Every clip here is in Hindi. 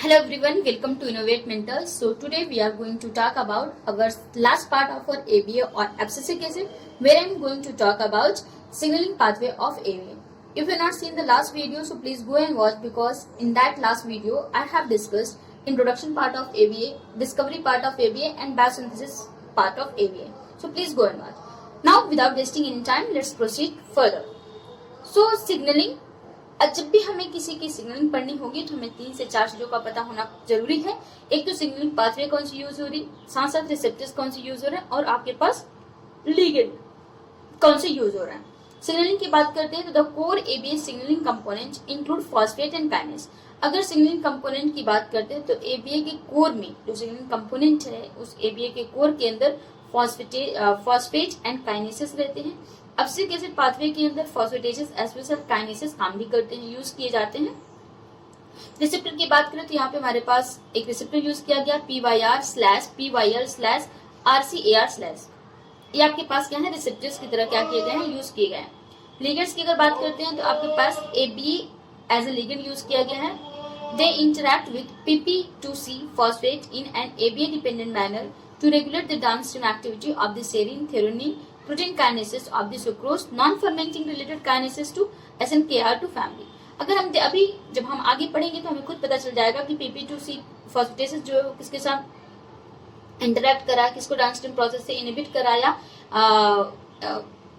Hello everyone, welcome to Innovate Mentors. So today we are going to talk about our last part of our ABA or abscisic acid, where I am going to talk about signaling pathway of ABA. If you have not seen the last video, so please go and watch, because in that last video I have discussed introduction part of ABA, discovery part of ABA and biosynthesis part of ABA. So please go and watch. Now without wasting any time, let's proceed further. So signaling, जब भी हमें किसी की सिग्नलिंग पढ़नी होगी तो हमें 3 से 4 चीजों का पता होना जरूरी है। एक तो सिग्नलिंग पाथवे कौन सी यूज हो रही, साथ साथ रिसेप्टर्स कौन सी यूज हो रहे हैं और आपके पास लिगेंड कौन से यूज हो रहा है। सिग्नलिंग की बात करते हैं तो the core ABA signalling component include phosphate and kinase. अगर सिग्नलिंग कंपोनेंट की बात करते हैं तो एबीए के कोर में जो सिग्नलिंग कंपोनेंट है उस एबीए के कोर के अंदर फॉस्फेट एंड काइनेसेस रहते हैं। एब्सिसिक एसिड पाथवे के अंदर फॉस्फेटेजेस एज वेल एज काइनेसेस काम भी करते हैं, यूज किए जाते हैं। रिसेप्टर की बात करें तो यहाँ पे हमारे पास एक रिसेप्टर यूज किया गया PYR/PYL/RCAR/। ये आपके पास क्या है, रिसेप्टर्स की तरह क्या किए गए हैं, यूज किए गए हैं। लिगेंड्स की अगर बात करते हैं तो आपके पास AB as a ligand use किया गया है। They interact with PP2C phosphate in an ABA dependent manner to regulate the downstream activity of the serine, threonine, protein kinases of the sucrose, non-fermenting related kinases to SNKR2 family। अगर हम अभी जब हम आगे पढ़ेंगे तो हमें खुद पता चल जाएगा कि PP2C फॉस्फेटेसेस जो किसके साथ इंटरैक्ट करा, किसको डाउनस्ट्रीम प्रोसेस से इनहिबिट करा या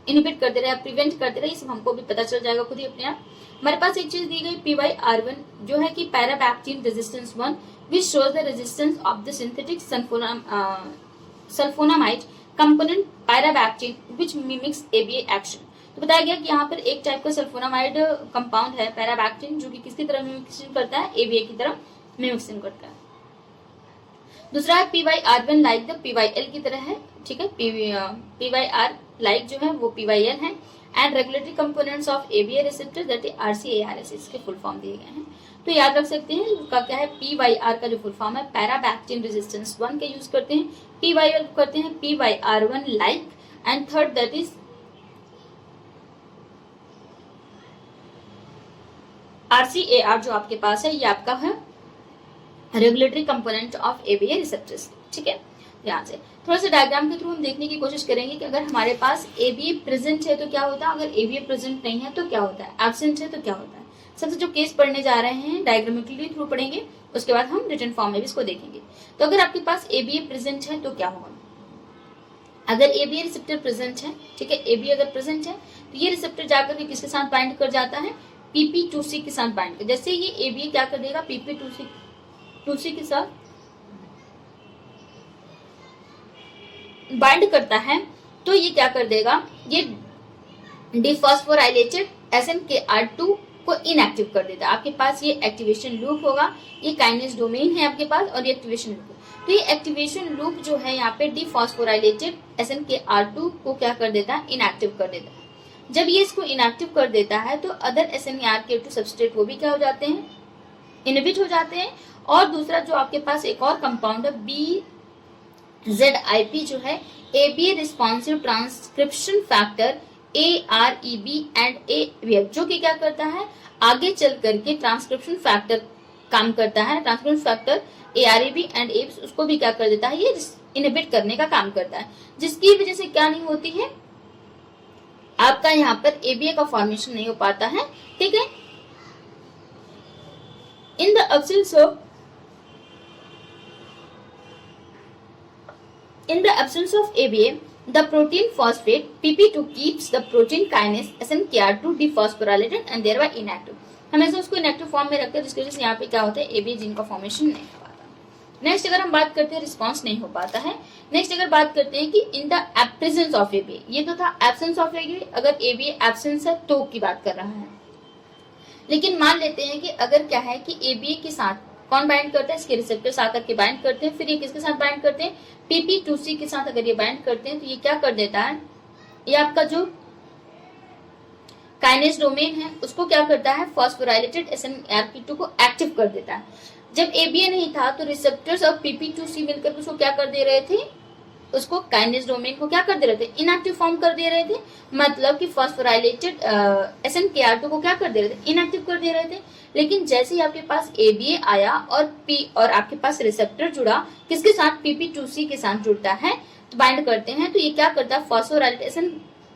इनहिबिट कर दे रहा है, प्रिवेंट कर दे रहा है, ये सब हमको भी पता चल जाएगा खुद ही अपने आप। हमारे पास एक चीज दी गई PYR1 जो है कि पैराबैक्टीन resistance 1 which shows the resistance of the synthetic sulfonamide component pyrabactin which mimics ABA action। तो बताया गया कि यहाँ पर एक टाइप का सल्फोनामाइड कंपाउंड है पैराबैक्टिन जो कि किसकी तरह मिमिक्सिंग करता है, ABA की तरह मिमिक्सिंग करता है। दूसरा है PYR1 लाइक द PYL की तरह है, ठीक है। PYR लाइक जो है वो PYL है and regulatory components of ABA receptor that is RCARS, इसके फुल फॉर्म दिए गए हैं। तो याद रख सकते हैं उसका क्या है, PYR का जो फुल फॉर्म है पैराबैक्टीन रेजिस्टेंस 1 के यूज करते हैं, PYL करते हैं PYR1 like and third that is RCAR जो आपके पास है, ये आपका है regulatory component of ABA receptors, ठीक है। ध्यान से थोड़ा सा डायग्राम के थ्रू हम देखने की कोशिश करेंगे कि अगर हमारे पास ABA प्रेजेंट है तो क्या होता है, अगर ABA प्रेजेंट नहीं है तो क्या होता है, एब्सेंट है तो क्या होता है। सबसे जो केस पढ़ने जा रहे हैं डायग्रामेटिकली थ्रू पढ़ेंगे, उसके बाद हम रिटन फॉर्म में भी इसको देखेंगे। तो अगर आपके पास ABA प्रेजेंट है तो क्या होगा, अगर ABA रिसेप्टर प्रेजेंट है, ठीक है, AB अगर प्रेजेंट है तो ये रिसेप्टर जाकर के किसके साथ बाइंड कर जाता है, PP2C के साथ बाइंड कर। जैसे ये ABA क्या कर देगा, PP2C के साथ बाइंड करता है तो ये क्या कर देगा, ये डिफॉस्फोराइलेटेड SNKR2 को इनएक्टिव कर देता है। आपके पास ये एक्टिवेशन लूप होगा, ये काइनेस डोमेन है आपके पास और ये एक्टिवेशन लूप। तो ये एक्टिवेशन लूप जो है यहाँ पे डिफॉस्फोराइलेटेड SNKR2 को क्या कर देता है, इनएक्टिव कर देता है। जब ये इसको इनएक्टिव कर देता है तो अदर SNKR2 सबस्ट्रेट वो भी क्या हो जाते हैं, इनहिबिट हो जाते हैं। और दूसरा जो आपके पास एक और कंपाउंड है BZIP जो है ABA responsive transcription factor AREB and AVF, जो कि क्या करता है, आगे चल करके ट्रांसक्रिप्शन फैक्टर काम करता है। Transcription factor AREB and AVF उसको भी क्या कर देता है, ये इनहिबिट करने का काम करता है, जिसकी वजह से क्या नहीं होती है, आपका यहाँ पर ABA का फॉर्मेशन नहीं हो पाता है, ठीक है। In the absence of ABA, the protein phosphate PP2 keeps the protein kinase SNKR2 dephosphorylated and thereby inactive। हमेशा उसको इनएक्टिव फॉर्म में रखते हैं, जिसकी वजह से यहाँ पे क्या होता है, ABA जीन का फॉर्मेशन नहीं हो पाता। नेक्स्ट अगर हम बात करते हैं रिस्पॉन्स नहीं हो पाता है। नेक्स्ट अगर बात करते हैं कि in the presence of ABA, ये तो था एब्सेंस ऑफ ABA, अगर ABA एब्सेंस है तो की बात कर रहा है। लेकिन मान लेते हैं कि अगर क्या है कि ABA के साथ कौन बाइंड करता है, इसके रिसेप्टर्स आकर के बाइंड करते हैं, फिर ये किसके साथ बाइंड करते हैं, PP2C के साथ अगर ये बाइंड करते हैं तो ये क्या कर देता है, ये आपका जो काइनेस डोमेन है उसको क्या करता है, फॉस्फोराइलेटेड SNKR2 को एक्टिव कर देता है। जब ABA नहीं था तो रिसेप्टर्स और PP2C मिलकर उसको क्या कर दे रहे थे, उसको काइनेस डोमेन को क्या कर दे रहे थे, इनएक्टिव फॉर्म कर दे रहे थे। मतलब कि फॉस्फोराइलेटेड SNKR2 को क्या कर दे रहे थे, इनएक्टिव कर दे रहे थे। लेकिन जैसे ही आपके पास ABA आया और आपके पास रिसेप्टर जुड़ा, किसके साथ, PP2C के साथ जुड़ता है, तो बाइंड करते हैं, तो ये क्या करता है, फॉस्फोराइलेशन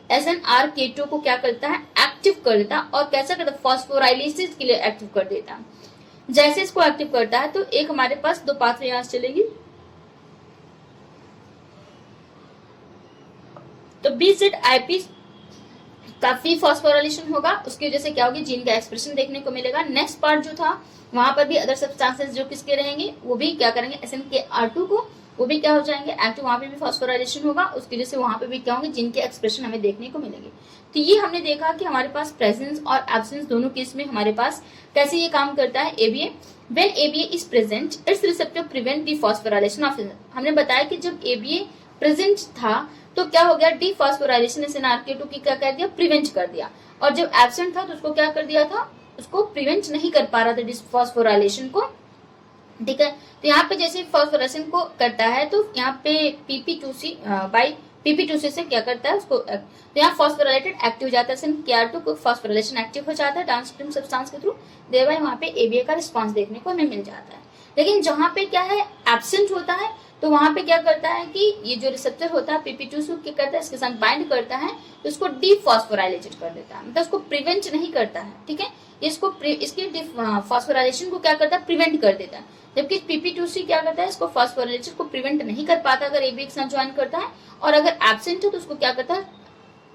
SNRK2 को क्या करता है, एक्टिव कर देता है। और कैसा करता है, फॉस्फोराइलेसिस के लिए एक्टिव कर देता है। जैसे इसको एक्टिव करता है तो एक हमारे पास दो पाथवे यहां से चलेगी, तो BZIP का फ्री फॉस्फोराइलेशन होगा, उसकी वजह से क्या होगी, जीन का एक्सप्रेशन देखने को मिलेगा। नेक्स्ट पार्ट जो था वहां पर भी अदर सब्सटेंसेस जो किसके रहेंगे, वो भी क्या करेंगे, SNKR2 को, वो भी क्या हो जाएंगे एक्टिव, वहां पे भी फॉस्फोराइलेशन होगा, उसकी वजह से वहां पे भी क्या होंगे, जीन के एक्सप्रेशन हमें देखने को मिलेंगे। तो ये हमने देखा कि हमारे पास प्रेजेंस और एब्सेंस दोनों केस में हमारे पास कैसे ये काम करता है ABA। When ABA is present, its receptor prevent dephosphorylation of enzyme। हमने बताया कि जब ABA प्रेजेंट था तो क्या हो गया, डीफॉस्फोराइलेशन SNRK2 की क्या कर दिया, प्रिवेंट कर दिया। और जब एब्सेंट था तो उसको क्या कर दिया था, उसको प्रिवेंट नहीं कर पा रहा था डिफॉस्फोराइलेशन को, ठीक है। तो यहाँ पे जैसे फॉस्फोरेशन को करता है तो यहाँ पे PP2C बाई PP2C से क्या करता है उसको, तो यहाँ फॉस्फोराइलेटेड एक्टिव हो जाता है, SNKR2 को फॉस्फोराइलेशन एक्टिव हो जाता है डाउनस्ट्रीम सब्सटेंस के थ्रू, देयरबाय वहाँ पे ABA का रिस्पॉन्स देखने को हमें मिल जाता है। लेकिन जहाँ पे क्या है, एब्सेंट होता है, तो वहां पे क्या करता है कि ये जो रिसेप्टर होता है PP2C क्या करता है, इसके साथ बाइंड करता है, तो इसको डीफॉस्फोराइलेटेड कर देता है, मतलब उसको प्रिवेंट नहीं करता है, ठीक है। इसको इसके फॉस्फोराइलेशन को क्या करता है, प्रिवेंट कर देता है। जबकि PP2C क्या करता है, इसको फॉस्फोराइलेशन को प्रिवेंट नहीं कर पाता अगर ABA के साथ ज्वाइन करता है, और अगर एब्सेंट है तो उसको क्या करता है,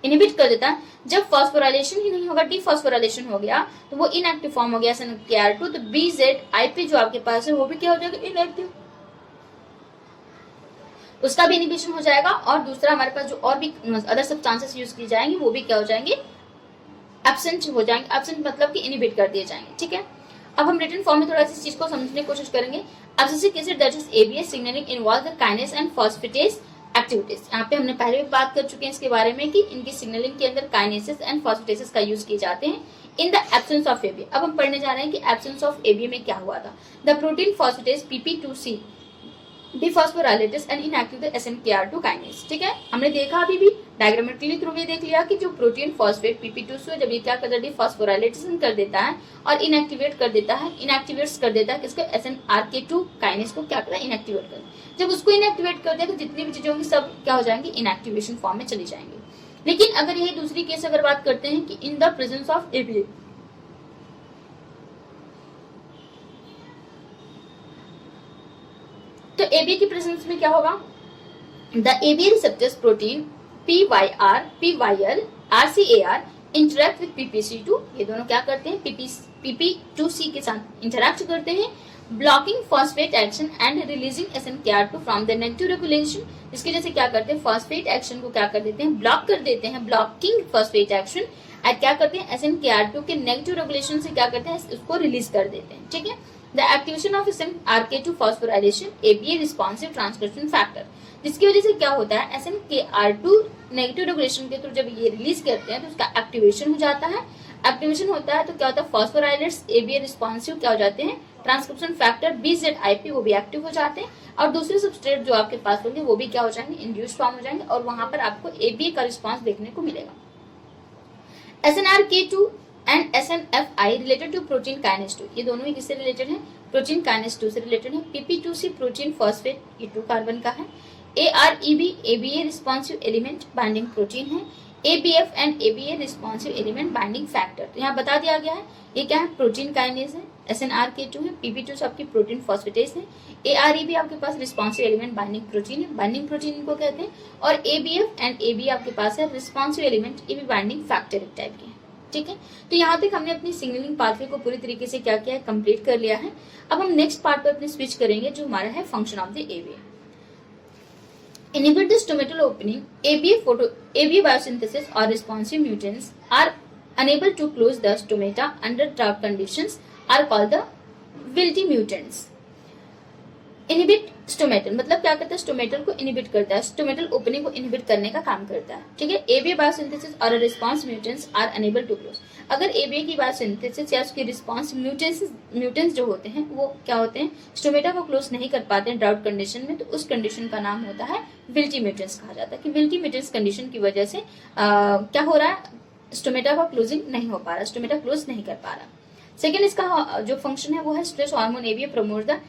इनहिबिट कर देता है। जब फॉस्फोराइलेशन ही नहीं होगा, डीफॉस्फोराइलेशन हो गया, तो वो इनएक्टिव फॉर्म हो गया SNKR2, तो BZIP जो आपके पास है वो भी क्या हो जाएगा, इनएक्टिव, उसका भी इनिबिशन हो जाएगा। और दूसरा हमारे पास जो और भी अदर सब्सटेंसेस यूज की जाएंगे वो भी क्या हो जाएंगे, एब्सेंट हो जाएंगे। एब्सेंट मतलब कि इनिबिट कर दिए जाएंगे, ठीक है। अब हम रिटन फॉर्म में थोड़ा सा इस चीज को समझने की कोशिश करेंगे। Abscisic acid that is ABA signalling involve the kinase and phosphatase activities. यहाँ पे हमने पहले भी बात कर चुके हैं इसके बारे में कि इनकी सिग्नलिंग के अंदर काइनेसिस एंड फॉस्फेटेसेस का यूज किए जाते हैं in the absence of ABA। अब हम पढ़ने जा रहे हैं कि एब्सेंस ऑफ ABA में क्या हुआ था। The protein phosphatase PP2C dephosphorylated and inactive the SNKR2 kinase, ठीक है। हमने देखा अभी भी डायग्रामेटिकली थ्रू भी देख लिया कि जो प्रोटीन फॉस्फेट PP2C जब ये क्या करता है, डिफॉस्फोराइलेशन कर देता है और इनएक्टिवेट कर देता है, इनएक्टिवेट्स कर देता है किसको, SNRK2 काइनेस को क्या करता है, इनएक्टिवेट कर। जब उसको इनएक्टिवेट कर दिया तो जितनी भी चीजें होंगी सब क्या हो जाएंगी, इनएक्टिवेशन फॉर्म में चली जाएंगी। लेकिन अगर यही दूसरी केस अगर बात करते हैं कि in the presence of ABA, तो ABA की प्रेजेंस में क्या होगा, the ABA receptors protein PYR, PYL, RCAR interact with PP2। ये दोनों क्या करते हैं, PP2C के साथ इंटरेक्ट करते हैं, blocking phosphate action and releasing SNKR2 from the negative regulation. इसकी वजह से क्या करते हैं, फॉस्फेट एक्शन को क्या कर देते हैं, ब्लॉक कर देते हैं, ब्लॉकिंग फॉस्फेट एक्शन, और क्या करते हैं, SNKR2 के नेगेटिव रेगुलेशन से क्या करते हैं, उसको रिलीज कर देते हैं, ठीक है। The activation of SNRK2 phosphorylation ABA responsive transcription factor, जिसकी वजह से क्या होता है, SNKR2 नेगेटिव रेगुलेशन के थ्रू जब ये रिलीज करते हैं तो उसका एक्टिवेशन हो जाता है। एक्टिवेशन होता है तो क्या होता है, फॉस्फोराइलेट्स ABA रिस्पॉन्सिव क्या हो जाते हैं, ट्रांसक्रिप्शन फैक्टर BZIP वो भी एक्टिव हो जाते हैं, और दूसरे सबस्ट्रेट जो आपके पास होंगे वो भी क्या हो जाएंगे, इंड्यूस फॉर्म हो जाएंगे, और वहां पर आपको ABA का रिस्पॉन्स देखने को मिलेगा। SNRK2 and SNFI related to protein kinase 2, ये दोनों ही किससे रिलेटेड है, प्रोटीन काइनेस 2 से रिलेटेड है। PP2C प्रोटीन फॉस्फेट, ये 2 कार्बन का है। AREB ABA responsive element binding protein है। ABF and ABA responsive element binding factor, तो यहाँ बता दिया गया है ये क्या है, प्रोटीन काइनेस है, SNRK2 है, PP2 आपकी प्रोटीन फॉस्फेटेज है, AREB आपके पास रिस्पॉन्सिव एलिमेंट बाइंडिंग प्रोटीन है, बाइंडिंग प्रोटीन इनको कहते हैं, और ABF एंड AB आपके पास है रिस्पॉन्सिव एलिमेंट, ये भी बाइंडिंग फैक्टर एक टाइप के हैं, ठीक है। तो यहाँ तक हमने अपनी सिग्नलिंग पाथवे को पूरी तरीके से क्या किया है, कंप्लीट कर लिया है। अब हम नेक्स्ट पार्ट पर अपने स्विच करेंगे जो हमारा है function of the ABA। Inhibit the stomatal opening, ABA biosynthesis or responsive mutants are unable to close the stomata under drought conditions are called the wilty mutants. Inhibit stomatal मतलब क्या करता है, स्टोमेटल को इनहिबिट करता है, स्टोमेटल ओपनिंग को इनहिबिट करने का काम करता है, ठीक है। ABA बायोसिंथेसिस और response mutants are unable to close, अगर ABA की बायोसिंथेसिस या उसकी रिस्पांस म्यूटेंट्स जो होते हैं वो क्या होते हैं, स्टोमेटा को क्लोज नहीं कर पाते हैं ड्राउट कंडीशन में, तो उस कंडीशन का नाम होता है विल्टी म्यूटेंट्स कहा जाता है, कि विल्टी म्यूटेंट्स कंडीशन की वजह से क्या हो रहा है, स्टोमेटा का क्लोजिंग नहीं हो पा रहा, स्टोमेटा क्लोज नहीं कर पा रहा। सेकेंड इसका जो फंक्शन है वो है stress hormone ABA promote the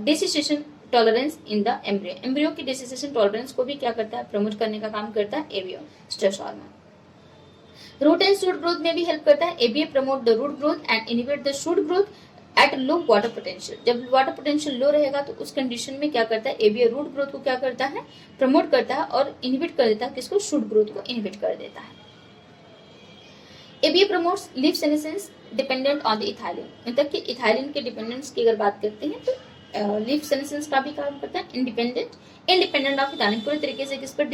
desiccation tolerance in the embryo. Embryo की डिसिसेशन टॉलरेंस को भी क्या करता है, प्रमोट करने का काम करता है ABA stress hormone. Root and shoot growth में भी हेल्प करता है। ABA promote the root growth and inhibit the shoot growth at low water potential. जब वाटर पोटेंशियल लो रहेगा तो उस कंडीशन में क्या करता है, एबीए रूट ग्रोथ को क्या करता है, प्रमोट करता है और इनहिबिट कर देता है, किसको, शूट ग्रोथ को इनहिबिट कर देता है। ABA promotes leaf senescence dependent on the ethylene, मतलब कि इथाइलिन के डिपेंडेंस की अगर बात करते हैं तो लीफ सेनेसेंस का भी काम करता है इंडिपेंडेंट ऑफ इथाइलिन, पूरी तरीके से किस पर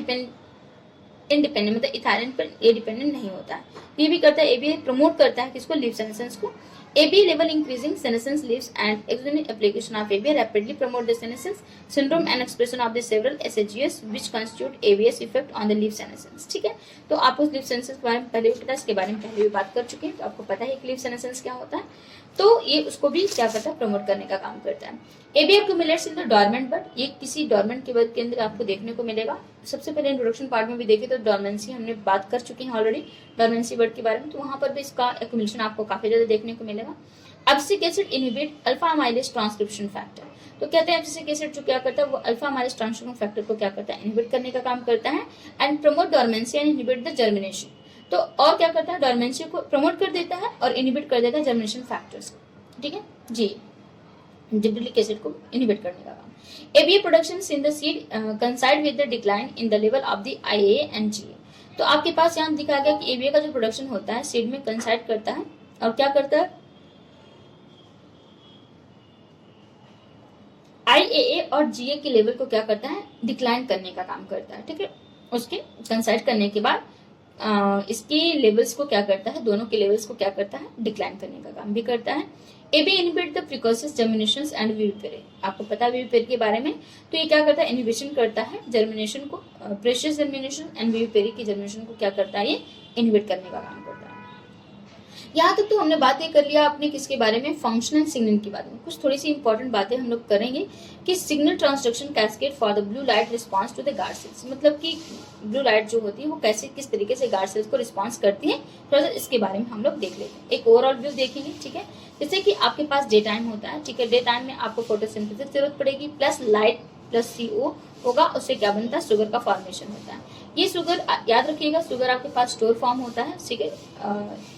इंडिपेंडेंट, मतलब इथाइलिन पर ये डिपेंडेंट नहीं होता है। ये भी करता है, एबीए प्रमोट करता है किसको, लीफ सेनेसेंस को। ABA level increasing senescence leaves and exogenic application of ABA rapidly promote the senescence syndrome and expression of the several SHGs which constitute ABS effect on the leaf senescence। ठीक है, तो आप उस लीफ सेनेसेंस के बारे में पहले भी पता है, इसके बारे में पहले भी बात कर चुके हैं, तो आपको पता है कि लीफ सेनेसेंस क्या होता है। तो ये उसको भी क्या करता है, प्रमोट करने का काम करता है। ABA accumulates in the dormant bud, ये किसी डॉर्मेंट के बड के अंदर आपको देखने को मिलेगा। सबसे पहले इंट्रोडक्शन पार्ट में भी देखे तो डॉर्मेंसी हमने बात कर चुके हैं ऑलरेडी, डॉर्मेंसी बड के बारे में, तो वहां पर भी इसका एक्यूमुलेशन आपको काफी ज्यादा देखने को मिलेगा। Abscisic acid inhibit alpha amylase transcription factor, तो कहते हैं एब्सिसिक एसिड जो क्या करता है, वो अल्फा अमाइलेज ट्रांसक्रिप्शन फैक्टर को क्या करता है, इनहिबिट करने का काम करता है। And promote dormancy and inhibit the germination, तो और क्या करता है, डॉर्मेंसी को प्रमोट कर देता है और इनहिबिट कर देता है जर्मिनेशन फैक्टर्स को। ठीक है जी, जिब्रेलिक एसिड को इनहिबिट करने का काम। ABA production in the seed कंसाइड with the decline in the level of the आईए एंड जीए, तो आपके पास यहाँ दिखा गया कि एबीए का जो प्रोडक्शन होता है सीड में कंसाइड करता है और क्या करता है, आईएए और जीए के लेवल को क्या करता है, डिक्लाइन करने का काम करता है। ठीक है, उसके कंसाइड करने के बाद इसके लेवल्स को क्या करता है, दोनों के लेवल्स को क्या करता है, डिक्लाइन करने का काम भी करता है। AB inhibit the precocious germination and vivipary, आपको पता है विविपेरे के बारे में, तो ये क्या करता है, इनहिबिशन करता है जर्मिनेशन को, प्रेशियस जर्मिनेशन एंड विविपेरे की जर्मिनेशन को क्या करता है, ये इनहिबिट करने का काम करता है। यहाँ तक तो हमने बातें कर लिया अपने किसके बारे में, फंक्शन एंड सिग्नल के बारे में। कुछ थोड़ी सी इंपॉर्टेंट बातें हम लोग करेंगे कि signal transduction cascade for the blue light response to the guard cells, मतलब कि ब्लू लाइट जो होती है वो कैसे किस तरीके से गार्ड सेल्स को रिस्पांस करती है, थोड़ा सा इसके बारे में हम लोग देख लेते हैं, एक ओवरऑल व्यू देखेंगे। ठीक है, जैसे कि आपके पास डे टाइम होता है, ठीक है, डे टाइम में आपको फोटोसिंथेसिस जरूरत पड़ेगी, प्लस लाइट प्लस CO होगा, उससे क्या बनता है, शुगर का फॉर्मेशन होता है। ये शुगर याद रखिएगा, शुगर आपके पास स्टोर फॉर्म होता है।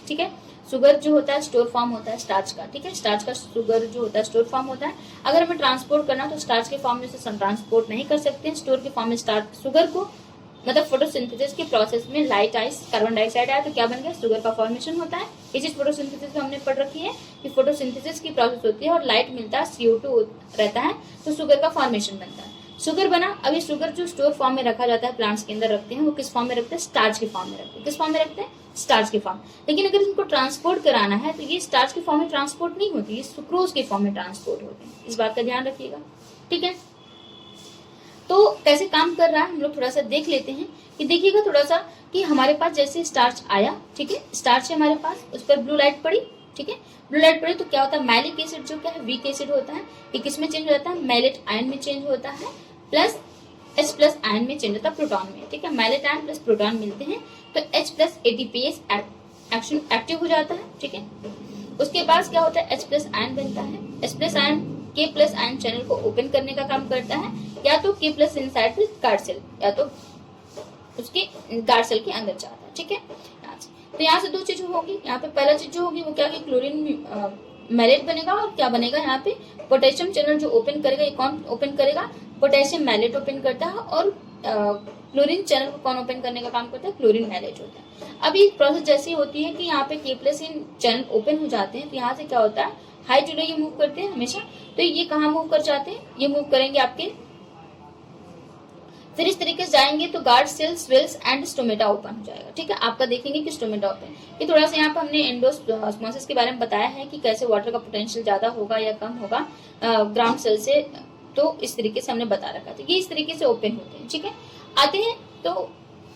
ठीक है, शुगर जो होता है स्टोर फॉर्म होता है स्टार्च का। ठीक है, स्टार्च का शुगर जो होता है स्टोर फॉर्म होता है। अगर हमें ट्रांसपोर्ट करना तो स्टार्च के फॉर्म में से ट्रांसपोर्ट नहीं कर सकते हैं, स्टोर के फॉर्म में स्टार्च शुगर को, मतलब फोटोसिंथेसिस के प्रोसेस में लाइट आइस कार्बन डाइऑक्साइड आया तो क्या बन गया, शुगर का फॉर्मेशन होता है। ये चीज फोटोसिंथेसिस में हमने पढ़ रखी है कि फोटोसिंथेसिस की प्रोसेस होती है और लाइट मिलता है, CO2 रहता है, तो शुगर का फॉर्मेशन बनता है। शुगर बना, अब ये शुगर जो स्टोर फॉर्म में रखा जाता है, प्लांट्स के अंदर रखते हैं, वो किस फॉर्म में रखते हैं, स्टार्च के फॉर्म में रखते हैं। किस फॉर्म में रखते हैं, स्टार्च के फॉर्म। लेकिन अगर इनको ट्रांसपोर्ट कराना है तो ये स्टार्च के फॉर्म में ट्रांसपोर्ट नहीं होती, ये सुक्रोज के फॉर्म में ट्रांसपोर्ट होते हैं, इस बात का ध्यान रखिएगा। ठीक है, तो कैसे काम कर रहा है हम लोग थोड़ा सा देख लेते हैं कि देखिएगा थोड़ा सा कि हमारे पास जैसे स्टार्च आया, ठीक है, स्टार्च है हमारे पास, उस पर ब्लू लाइट पड़ी। ठीक है, ब्लू लाइट पड़ी तो क्या होता है, मैलिक एसिड जो क्या है वीक एसिड होता है, ये किस में चेंज होता है, मैलेट आयन में चेंज होता है, प्लस H प्लस आयन में चेंज होता है प्रोटॉन में। ठीक है, मैलेट आयन प्लस प्रोटॉन मिलते हैं तो H plus ATPase action active हो जाता है। ठीक है, उसके बाद क्या होता है, H प्लस आयन बनता है, H plus ion K plus ion channel को ओपन करने का काम करता है, या तो K plus inside guard cell, या तो उसके गार्ड सेल के अंदर जाता है। ठीक है, तो यहाँ से दो चीज होगी, यहाँ पे पहला चीज जो होगी वो क्या, क्लोरीन मैलेट बनेगा, और क्या बनेगा यहाँ पे, पोटेशियम चैनल जो ओपन करेगा, ये कौन ओपन करेगा, पोटेशियम मैलेट ओपन करता है, और क्लोरीन चैनल को कौन ओपन करने का काम करता है, क्लोरीन मैलेट होता है। अब ये प्रोसेस जैसी होती है कि यहाँ पे K प्लस इन चैनल ओपन हो जाते हैं, तो यहाँ से क्या होता है, हाई टू लो ये मूव करते हैं हमेशा, तो ये कहाँ मूव कर जाते हैं, ये मूव करेंगे आपके, फिर इस तरीके से जाएंगे तो guard cells, wells and stomata open हो जाएगा। ठीक है, आपका देखेंगे कि स्टोमेटा ओपन, ये थोड़ा सा यहाँ पर हमने एंडोस्मोसिस के बारे में बताया है कि कैसे वाटर का पोटेंशियल ज्यादा होगा या कम होगा ग्राउंड सेल से, तो इस तरीके से हमने बता रखा था, ये इस तरीके से ओपन होते हैं। ठीक है, आते हैं तो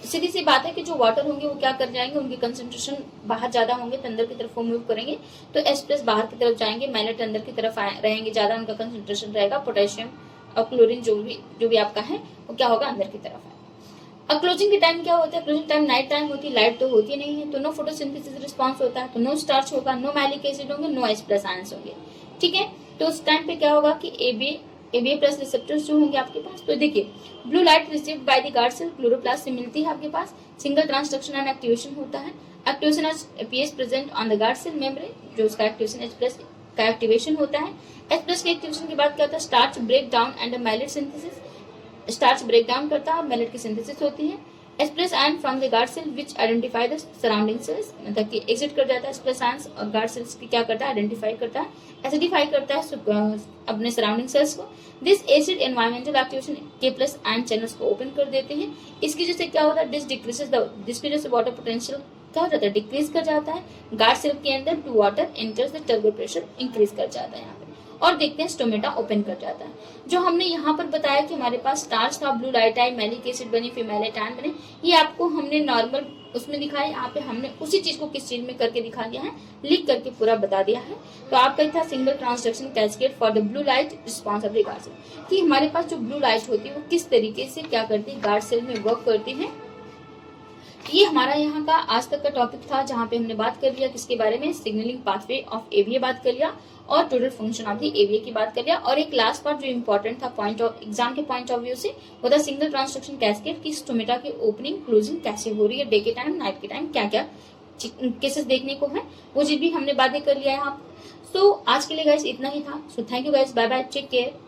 सीधी सी बात है कि जो वाटर होंगे वो क्या कर जाएंगे, उनकी कंसंट्रेशन बाहर ज्यादा होंगे तो अंदर की तरफ वो मूव करेंगे, तो H प्लस बाहर की तरफ जाएंगे, मैलेट अंदर की तरफ रहेंगे, ज्यादा उनका कंसंट्रेशन रहेगा, पोटेशियम और क्लोरीन जो भी आपका है वो क्या होगा, अंदर की तरफ है। अब क्लोजिंग के टाइम क्या होता है, क्लोजिंग टाइम नाइट टाइम होती है, लाइट तो होती नहीं है, तो नो फोटोसिंथेसिस रिस्पॉन्स होता है, तो नो स्टार्च होगा, नो मैलिक एसिड होंगे, नो H प्लस आयंस होंगे। ठीक है, तो उस टाइम पे क्या होगा कि एबीए प्लस रिसेप्टर्स जो होंगे आपके पास, तो देखिए blue light received by the guard cell chloroplast से मिलती है आपके पास, सिंगल ट्रांसडक्शन एंड एक्टिवेशन होता है, activation appears present on the guard cell membrane, जो उसका एक्टिवेशन H प्लस का एक्टिवेशन होता है। H प्लस के एक्टिवेशन के बाद क्या होता है, starch break down and malate synthesis, starch break down करता है और मैलेट की सिंथेसिस होती है। H plus ion from the guard cell which identify the surrounding cells, मतलब कि एग्जिट कर जाता है H प्लस आयंस और गार्ड सेल्स की क्या करता है, आइडेंटिफाई करता है, एसिडिफाई करता है अपने सराउंडिंग सेल्स को। This acid environmental activation K plus ion channels को ओपन कर देते हैं। इसकी वजह से क्या होता है, जिसकी वजह से वाटर पोटेंशियल क्या हो जाता है, डिक्रीज कर जाता है। गार्ड सेल के अंदर to water enters the turbo pressure increase कर जाता है यहाँ पे, और देखते हैं स्टोमेटा ओपन कर जाता है। जो हमने यहाँ पर बताया कि हमारे पास स्टार्च था, ब्लू लाइट आई, मैलिक एसिड बनी, फिर मैलेटाइन बने, ये आपको हमने नॉर्मल उसमें दिखाया, यहाँ पे हमने उसी चीज को किस चीज में करके दिखा दिया है, लिख करके पूरा बता दिया है। तो आपका था single transduction cascade for the blue light response of the guard cell, कि हमारे पास जो ब्लू लाइट होती है वो किस तरीके से क्या करती है, गार्ड सेल में वर्क करती है। ये हमारा यहाँ का आज तक का टॉपिक था, जहाँ पे हमने बात कर लिया किसके बारे में, सिग्नलिंग पाथवे ऑफ एवीए बात कर लिया, और total function of the AVA की बात कर लिया। और एक लास्ट पार्ट जो इंपॉर्टेंट था पॉइंट ऑफ एग्जाम के पॉइंट ऑफ व्यू से, वो था सिंगल ट्रांसडक्शन कैस्केड की स्टोमेटा की ओपनिंग क्लोजिंग कैसे हो रही है, डे के टाइम नाइट के टाइम क्या क्या केसेस देखने को है, वो चीज भी हमने बातें कर लिया है यहाँ। सो आज के लिए गाइस इतना ही था। So thank you guys, bye bye, take care.